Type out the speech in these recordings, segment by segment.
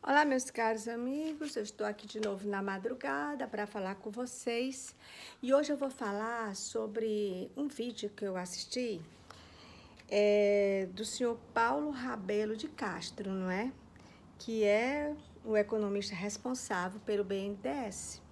Olá, meus caros amigos, eu estou aqui de novo na madrugada para falar com vocês e hoje eu vou falar sobre um vídeo que eu assisti do senhor Paulo Rabelo de Castro, não é? Que é o economista responsável pelo BNDES.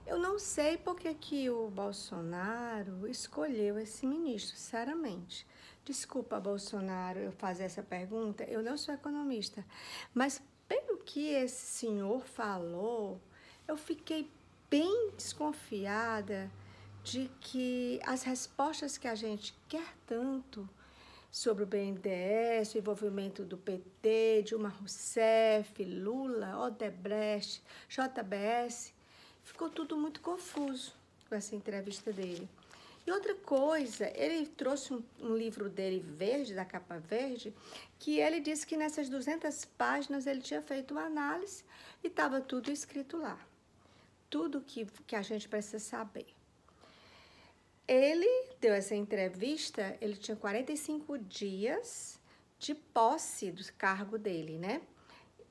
Eu não sei porque que o Bolsonaro escolheu esse ministro, sinceramente. Desculpa, Bolsonaro, eu fazer essa pergunta, eu não sou economista, mas pelo que esse senhor falou, eu fiquei bem desconfiada de que as respostas que a gente quer tanto sobre o BNDES, o envolvimento do PT, Dilma Rousseff, Lula, Odebrecht, JBS, ficou tudo muito confuso com essa entrevista dele. E outra coisa, ele trouxe um livro dele verde, da capa verde, que ele disse que nessas 200 páginas ele tinha feito uma análise e estava tudo escrito lá. Tudo que a gente precisa saber. Ele deu essa entrevista, ele tinha 45 dias de posse do cargo dele, né?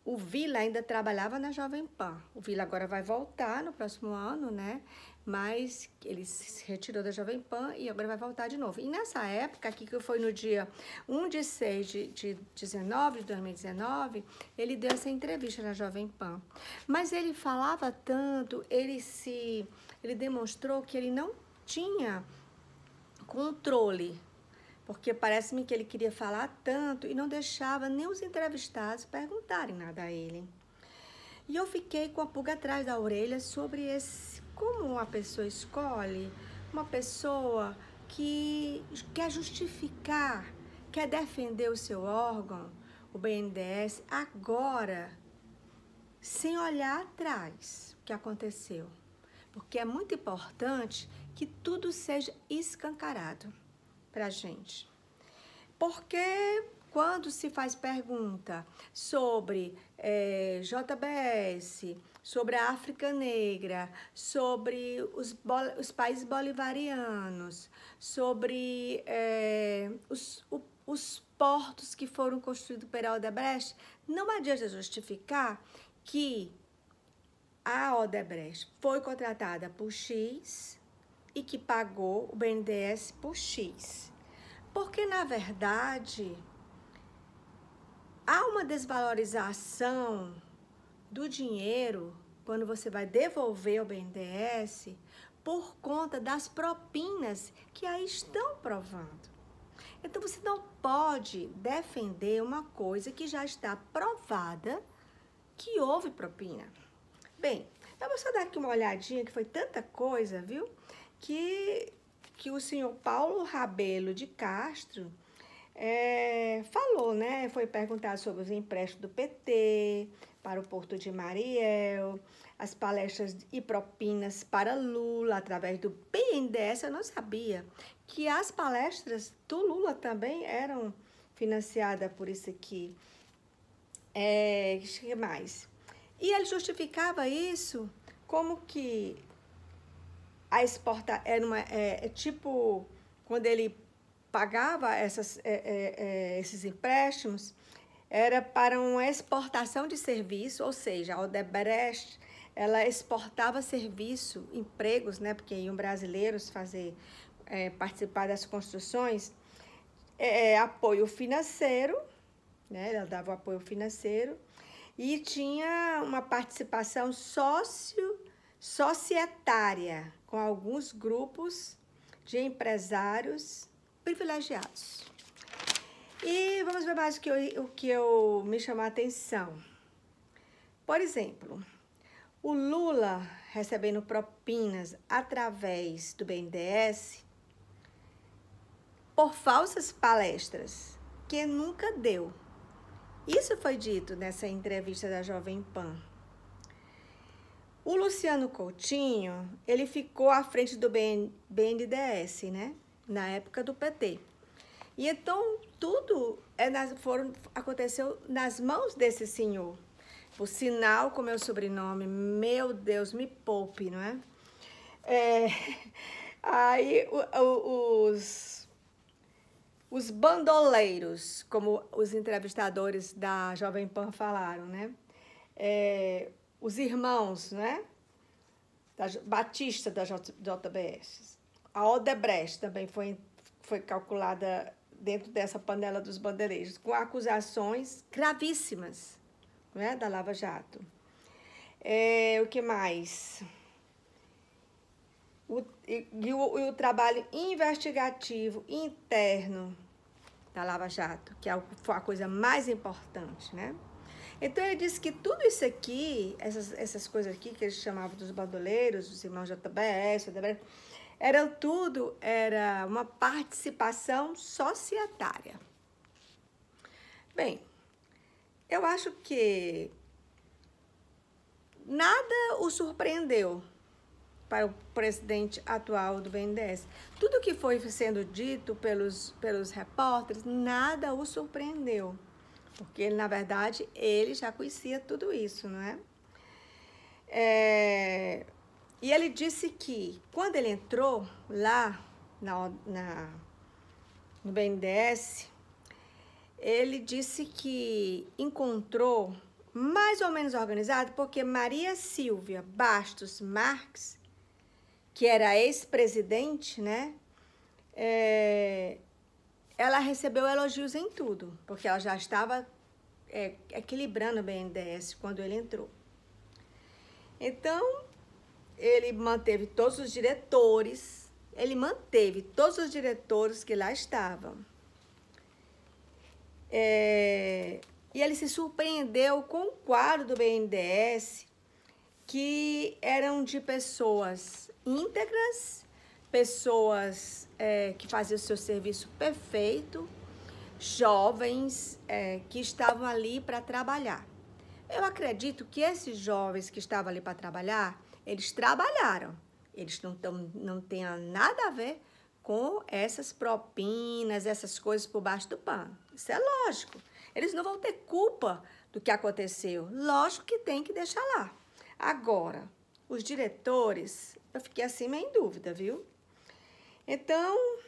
O Vila ainda trabalhava na Jovem Pan. O Vila agora vai voltar no próximo ano, né? Mas ele se retirou da Jovem Pan e agora vai voltar de novo. E nessa época, aqui que foi no dia 1 de 6 de 2019, ele deu essa entrevista na Jovem Pan. Mas ele falava tanto, ele demonstrou que ele não tinha controle, porque parece-me que ele queria falar tanto e não deixava nem os entrevistados perguntarem nada a ele. E eu fiquei com a pulga atrás da orelha sobre como uma pessoa escolhe uma pessoa que quer justificar, quer defender o seu órgão, o BNDES, agora, sem olhar atrás o que aconteceu. Porque é muito importante que tudo seja escancarado para a gente. Porque quando se faz pergunta sobre JBS, sobre a África Negra, sobre os países bolivarianos, sobre os portos que foram construídos pela Odebrecht, não adianta justificar que a Odebrecht foi contratada por X e que pagou o BNDES por X. Porque, na verdade, há uma desvalorização do dinheiro quando você vai devolver o BNDES por conta das propinas que aí estão provando. Então, você não pode defender uma coisa que já está provada que houve propina. Bem, vamos só dar aqui uma olhadinha, que foi tanta coisa, viu? Que o senhor Paulo Rabelo de Castro falou, né? Foi perguntado sobre os empréstimos do PT para o Porto de Mariel, as palestras e propinas para Lula através do BNDES. Eu não sabia que as palestras do Lula também eram financiadas por isso aqui. Que mais? E ele justificava isso como que a exporta era tipo quando ele pagava esses empréstimos, era para uma exportação de serviço, ou seja, a Odebrecht ela exportava serviço, empregos, né? Porque iam brasileiros participar das construções, apoio financeiro, né? Ela dava apoio financeiro. E tinha uma participação societária com alguns grupos de empresários privilegiados. E vamos ver mais o que me chamou a atenção. Por exemplo, o Lula recebendo propinas através do BNDES por falsas palestras que nunca deu. Isso foi dito nessa entrevista da Jovem Pan. O Luciano Coutinho, ele ficou à frente do BNDES, né? Na época do PT. E então, tudo aconteceu nas mãos desse senhor. Por sinal, com meu sobrenome, meu Deus, me poupe, não é? Aí, os bandoleiros, como os entrevistadores da Jovem Pan falaram, né? os irmãos, né? Batista da JBS. A Odebrecht também foi calculada dentro dessa panela dos bandeireiros, com acusações gravíssimas, né, da Lava Jato. O que mais? O trabalho investigativo interno da Lava Jato, que foi a coisa mais importante, né? Então, ele disse que tudo isso aqui, essas coisas aqui que eles chamavam dos bandoleiros, os irmãos JBS, era uma participação societária. Bem, eu acho que nada o surpreendeu para o presidente atual do BNDES. Tudo que foi sendo dito pelos repórteres, nada o surpreendeu. Porque, na verdade, ele já conhecia tudo isso, não é? E ele disse que, quando ele entrou lá no BNDES, ele disse que encontrou mais ou menos organizado, porque Maria Silvia Bastos Marques, que era ex-presidente, né? Ela recebeu elogios em tudo, porque ela já estava equilibrando o BNDES quando ele entrou. Então, ele manteve todos os diretores que lá estavam. E ele se surpreendeu com o quadro do BNDES, que eram de pessoas íntegras, pessoas que faziam o seu serviço perfeito, jovens que estavam ali para trabalhar. Eu acredito que esses jovens que estavam ali para trabalhar, eles trabalharam. Eles não têm nada a ver com essas propinas, essas coisas por baixo do pano. Isso é lógico. Eles não vão ter culpa do que aconteceu. Lógico que tem que deixar lá. Agora, os diretores, eu fiquei assim meio em dúvida, viu? Então,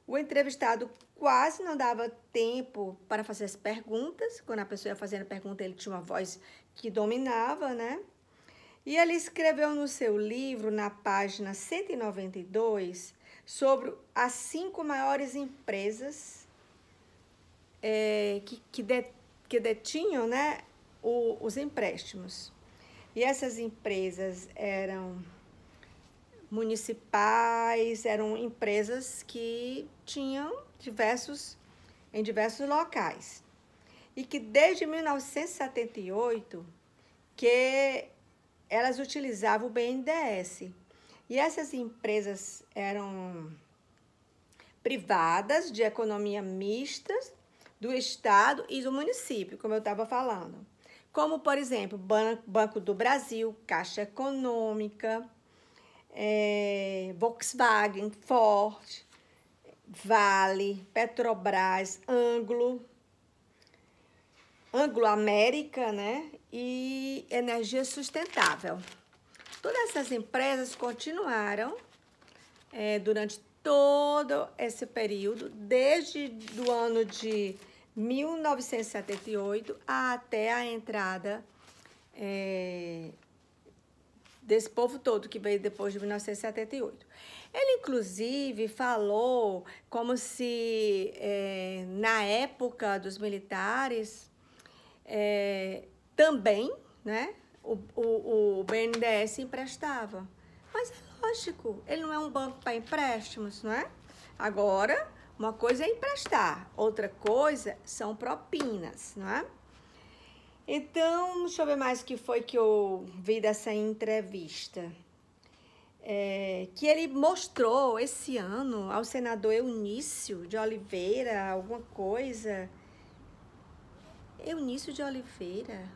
o entrevistado quase não dava tempo para fazer as perguntas. Quando a pessoa ia fazendo a pergunta, ele tinha uma voz que dominava, né? E ele escreveu no seu livro, na página 192, sobre as 5 maiores empresas que detinham, né, os empréstimos. E essas empresas eram municipais, eram empresas que tinham em diversos locais. E que desde 1978 que elas utilizavam o BNDES. E essas empresas eram privadas, de economia mista, do Estado e do município, como eu estava falando. Como, por exemplo, Banco do Brasil, Caixa Econômica, Volkswagen, Ford, Vale, Petrobras, Anglo América, né? E Energia Sustentável. Todas essas empresas continuaram durante todo esse período, desde o ano de 1978 até a entrada desse povo todo que veio depois de 1978. Ele, inclusive, falou como se, na época dos militares, também, né, o BNDES emprestava. Mas é lógico, ele não é um banco para empréstimos, não é? Agora, uma coisa é emprestar, outra coisa são propinas, não é? Então, deixa eu ver mais o que foi que eu vi dessa entrevista. Que ele mostrou esse ano ao senador Eunício de Oliveira, alguma coisa. Eunício de Oliveira?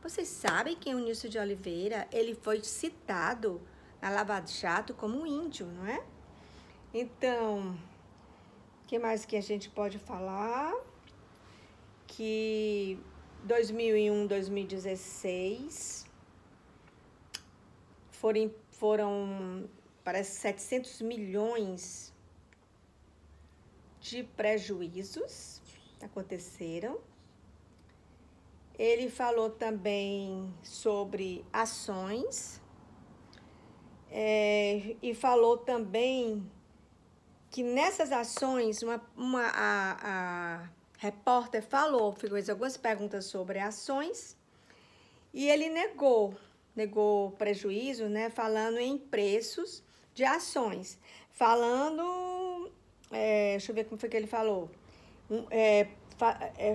Vocês sabem quem é Eunício de Oliveira? Ele foi citado na Lava Jato como um índio, não é? Então, o que mais que a gente pode falar? Que 2001, 2016 foram, parece, 700 milhões de prejuízos aconteceram. Ele falou também sobre ações e falou também que nessas ações, a repórter fez algumas perguntas sobre ações e ele negou prejuízo, né, falando em preços de ações, falando, deixa eu ver como foi que ele falou,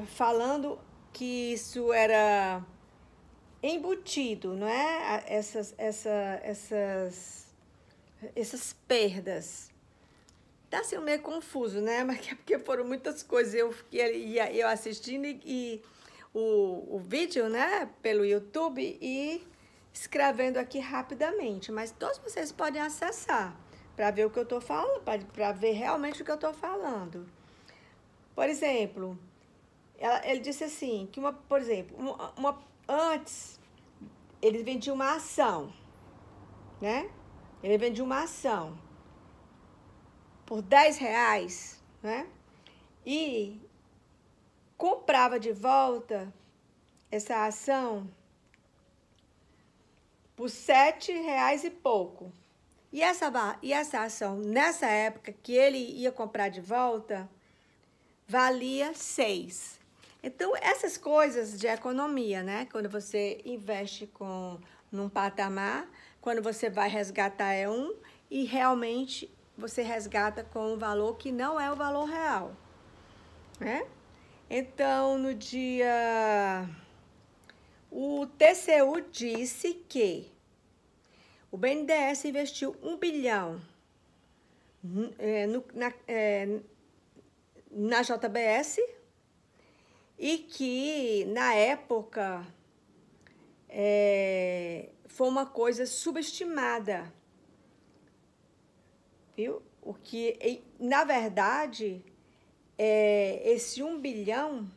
falando que isso era embutido, não é? Essas perdas. Tá sendo meio confuso, né? Mas é porque foram muitas coisas. Eu assistindo o vídeo, né? Pelo YouTube e escrevendo aqui rapidamente. Mas todos vocês podem acessar para ver o que eu tô falando, para ver realmente o que eu tô falando. Por exemplo, ele disse assim, que por exemplo, antes ele vendia uma ação, né? Ele vendia uma ação por R$10, né? E comprava de volta essa ação por R$7 e pouco. E essa ação, nessa época que ele ia comprar de volta, valia 6. Então, essas coisas de economia, né? Quando você investe num patamar, quando você vai resgatar é e realmente você resgata com um valor que não é o valor real, né? Então, o TCU disse que o BNDES investiu 1 bilhão na JBS e que, na época, foi uma coisa subestimada, viu? O que, na verdade, esse 1 bilhão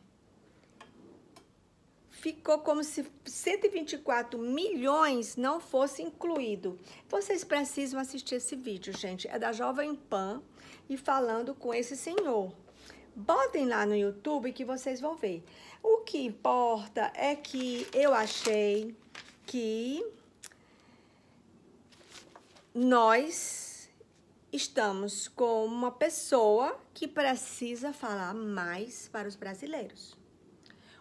ficou como se 124 milhões não fosse incluído. Vocês precisam assistir esse vídeo, gente. É da Jovem Pan e falando com esse senhor. Botem lá no YouTube que vocês vão ver. O que importa é que eu achei que nós estamos com uma pessoa que precisa falar mais para os brasileiros.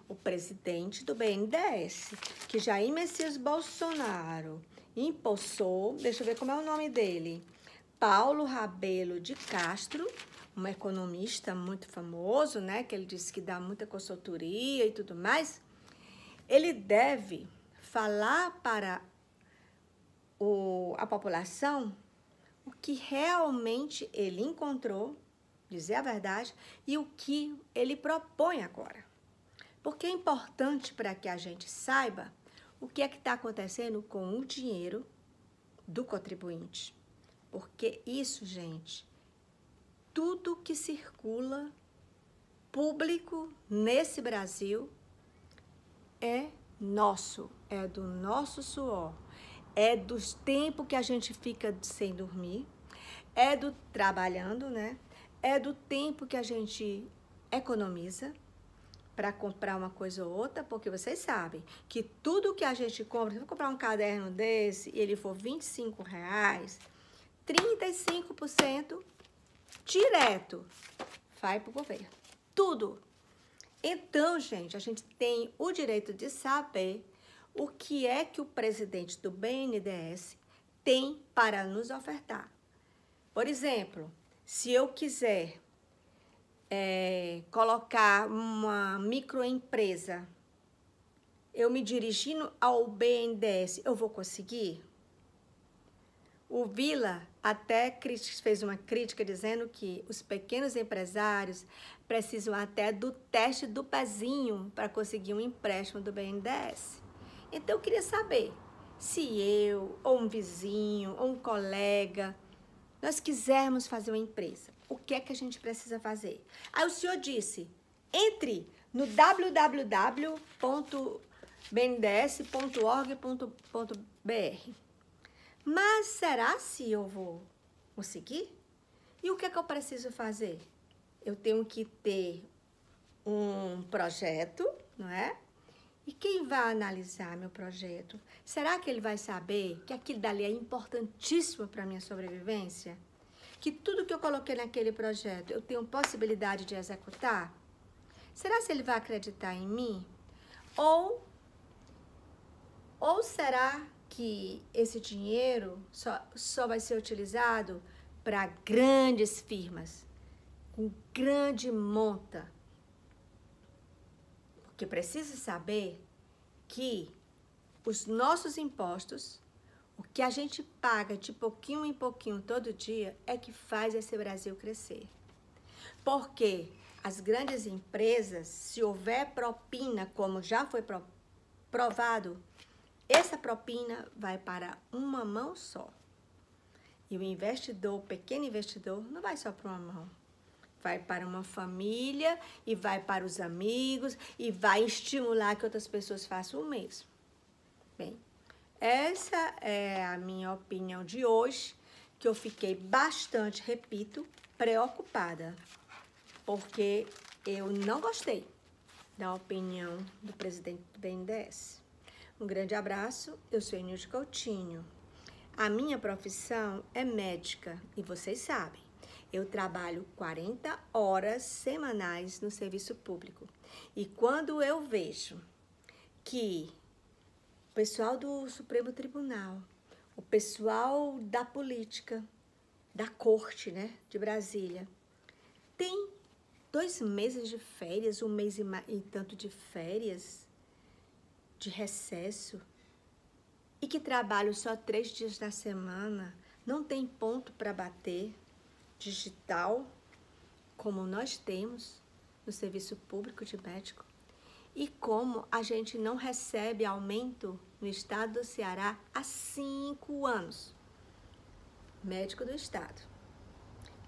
O presidente do BNDES, que Jair Messias Bolsonaro impulsou, deixa eu ver como é o nome dele, Paulo Rabelo de Castro, um economista muito famoso, né, que ele disse que dá muita consultoria e tudo mais, ele deve falar para a população o que realmente ele encontrou, dizer a verdade, e o que ele propõe agora. Porque é importante para que a gente saiba o que é que está acontecendo com o dinheiro do contribuinte. Porque isso, gente, tudo que circula público nesse Brasil é nosso, é do nosso suor, é dos tempos que a gente fica sem dormir, é do trabalhando, né? É do tempo que a gente economiza para comprar uma coisa ou outra, porque vocês sabem que tudo que a gente compra, se eu comprar um caderno desse e ele for R$25, 35% direto vai para o governo. Tudo. Então, gente, a gente tem o direito de saber o que é que o presidente do BNDES tem para nos ofertar. Por exemplo, se eu quiser colocar uma microempresa, eu me dirigindo ao BNDES, eu vou conseguir? O Vila até fez uma crítica dizendo que os pequenos empresários precisam até do teste do pezinho para conseguir um empréstimo do BNDES. Então, eu queria saber se eu, ou um vizinho, ou um colega, nós quisermos fazer uma empresa, o que é que a gente precisa fazer? Aí o senhor disse, entre no www.bnds.org.br. Mas será se eu vou conseguir? E o que é que eu preciso fazer? Eu tenho que ter um projeto, não é? E quem vai analisar meu projeto? Será que ele vai saber que aquilo dali é importantíssimo para a minha sobrevivência? Que tudo que eu coloquei naquele projeto eu tenho possibilidade de executar? Será que ele vai acreditar em mim? Ou será que esse dinheiro só vai ser utilizado para grandes firmas, com grande monta? Porque precisa saber que os nossos impostos, o que a gente paga de pouquinho em pouquinho todo dia, é que faz esse Brasil crescer. Porque as grandes empresas, se houver propina, como já foi provado, essa propina vai para uma mão só. E o investidor, o pequeno investidor, não vai só para uma mão. Vai para uma família e vai para os amigos e vai estimular que outras pessoas façam o mesmo. Bem, essa é a minha opinião de hoje, que eu fiquei bastante, repito, preocupada, porque eu não gostei da opinião do presidente do BNDES. Um grande abraço, eu sou Enilde Coutinho. A minha profissão é médica e vocês sabem. Eu trabalho 40 horas semanais no serviço público. E quando eu vejo que o pessoal do Supremo Tribunal, o pessoal da política, da corte, né, de Brasília, tem 2 meses de férias, 1 mês e tanto de férias, de recesso, e que trabalham só 3 dias na semana, não tem ponto para bater, digital, como nós temos no serviço público de médico, e como a gente não recebe aumento no estado do Ceará há 5 anos. Médico do estado.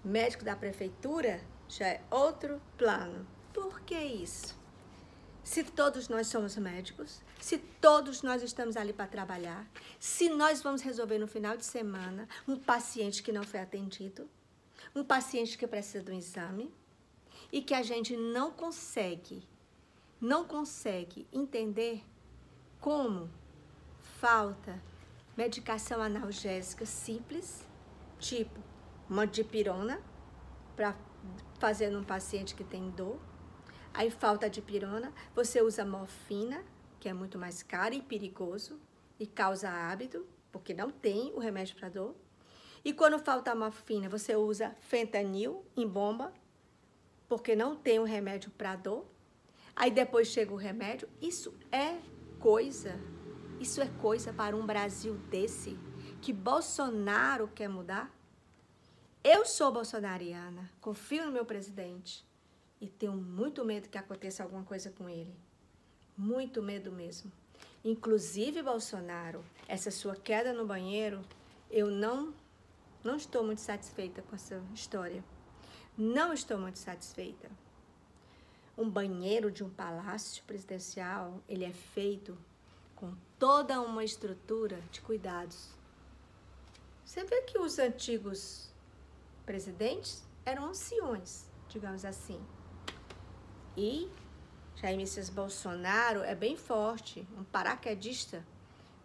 Médico da prefeitura já é outro plano. Por que isso? Se todos nós somos médicos, se todos nós estamos ali para trabalhar, se nós vamos resolver no final de semana um paciente que não foi atendido, um paciente que precisa de um exame e que a gente não consegue entender como falta medicação analgésica simples, tipo uma dipirona, para fazer num paciente que tem dor. Aí falta dipirona, você usa morfina, que é muito mais caro e perigoso e causa hábito, porque não tem o remédio para dor. E quando falta a morfina, você usa fentanil em bomba, porque não tem o remédio para dor. Aí depois chega o remédio. Isso é coisa para um Brasil desse, que Bolsonaro quer mudar. Eu sou bolsonariana, confio no meu presidente e tenho muito medo que aconteça alguma coisa com ele. Muito medo mesmo. Inclusive, Bolsonaro, essa sua queda no banheiro, eu não estou muito satisfeita com essa história. Não estou muito satisfeita. Um banheiro de um palácio presidencial, ele é feito com toda uma estrutura de cuidados. Você vê que os antigos presidentes eram anciões, digamos assim. E Jair Messias Bolsonaro é bem forte, um paraquedista.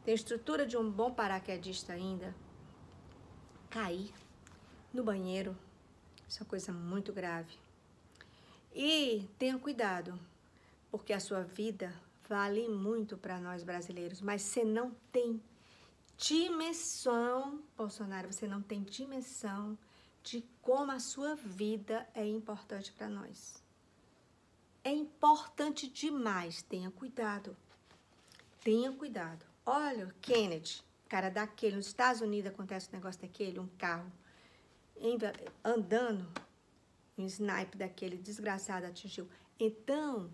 Tem a estrutura de um bom paraquedista ainda. Cair no banheiro, isso é uma coisa muito grave. E tenha cuidado, porque a sua vida vale muito para nós brasileiros, mas você não tem dimensão, Bolsonaro, você não tem dimensão de como a sua vida é importante para nós. É importante demais, tenha cuidado. Tenha cuidado. Olha, o Kennedy, cara daquele, nos Estados Unidos acontece um negócio daquele, um carro andando, um sniper daquele desgraçado atingiu. Então,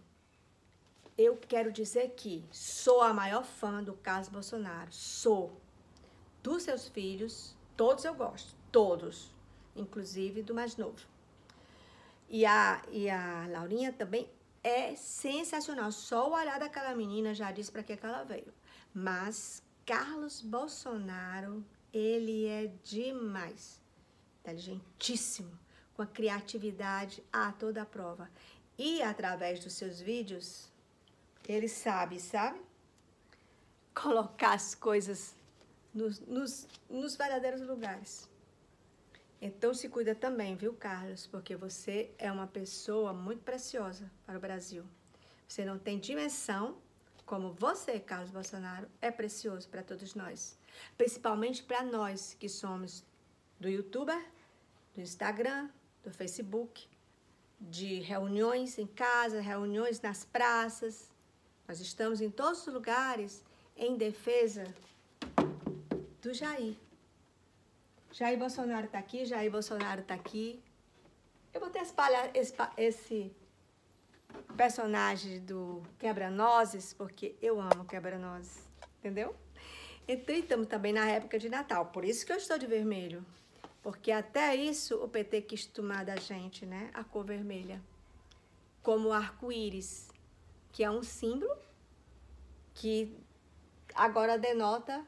eu quero dizer que sou a maior fã do Carlos Bolsonaro. Sou. Dos seus filhos, todos eu gosto. Todos. Inclusive do mais novo. E a Laurinha também é sensacional. Só o olhar daquela menina já disse para que ela veio. Mas Carlos Bolsonaro, ele é demais. Inteligentíssimo. Com a criatividade a toda a prova. E através dos seus vídeos, Ele sabe? Colocar as coisas nos verdadeiros lugares. Então, se cuida também, viu, Carlos? Porque você é uma pessoa muito preciosa para o Brasil. Você não tem dimensão como você, Carlos Bolsonaro, é precioso para todos nós. Principalmente para nós que somos do YouTuber, do Instagram, do Facebook, de reuniões em casa, reuniões nas praças. Nós estamos em todos os lugares em defesa do Jair. Jair Bolsonaro está aqui, Jair Bolsonaro está aqui. Eu vou até espalhar esse personagem do Quebra-Nozes, porque eu amo Quebra-Nozes, entendeu? Então, estamos também na época de Natal, por isso que eu estou de vermelho. Porque até isso o PT quis tomar da gente, né? A cor vermelha. Como o arco-íris, que é um símbolo que agora denota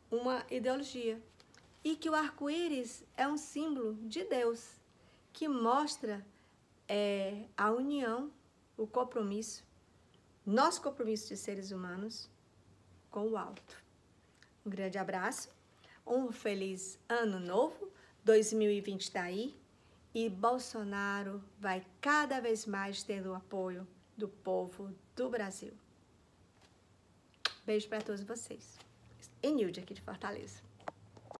uma ideologia. E que o arco-íris é um símbolo de Deus, que mostra a união, o compromisso, nosso compromisso de seres humanos com o alto. Um grande abraço, um feliz ano novo, 2020 está aí, e Bolsonaro vai cada vez mais tendo o apoio do povo do Brasil. Beijo para todos vocês. Enilde aqui de Fortaleza.